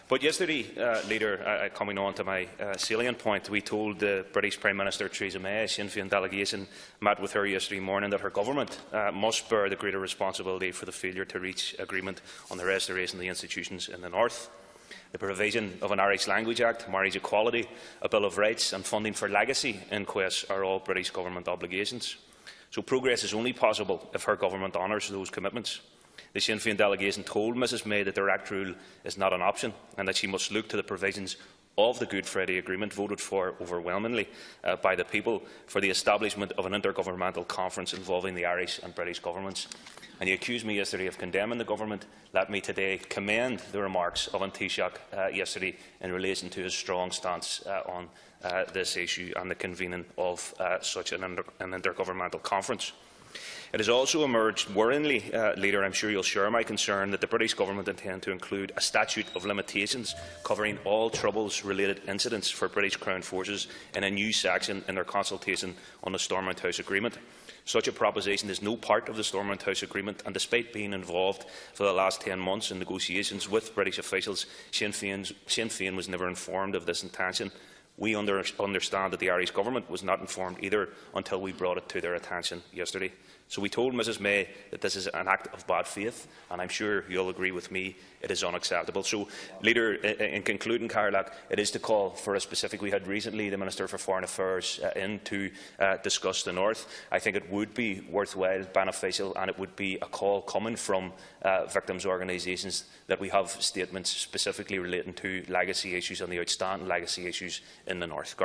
But yesterday, Leader, coming on to my salient point, we told the British Prime Minister Theresa May, a Sinn Féin delegation met with her yesterday morning, that her government must bear the greater responsibility for the failure to reach agreement on the restoration of the institutions in the north. The provision of an Irish Language Act, marriage equality, a Bill of Rights and funding for legacy inquests are all British Government obligations. So progress is only possible if her government honours those commitments. The Sinn Féin delegation told Mrs May that the direct rule is not an option and that she must look to the provisions of the Good Friday Agreement, voted for overwhelmingly by the people, for the establishment of an intergovernmental conference involving the Irish and British governments. And you accused me yesterday of condemning the government. Let me today commend the remarks of Taoiseach yesterday in relation to his strong stance on this issue and the convening of such an intergovernmental conference. It has also emerged worryingly, Leader, I am sure you will share my concern, that the British Government intend to include a statute of limitations covering all troubles-related incidents for British Crown Forces in a new section in their consultation on the Stormont House Agreement. Such a proposition is no part of the Stormont House Agreement, and despite being involved for the last 10 months in negotiations with British officials, Sinn Féin was never informed of this intention. We understand that the Irish Government was not informed either until we brought it to their attention yesterday. So we told Mrs May that this is an act of bad faith, and I am sure you will agree with me it is unacceptable. So, Leader, in concluding, Caroline, it is to call for a specific. We had recently the Minister for Foreign Affairs in to discuss the North. I think it would be worthwhile, beneficial, and it would be a call coming from victims' organisations that we have statements specifically relating to legacy issues and the outstanding legacy issues in the North.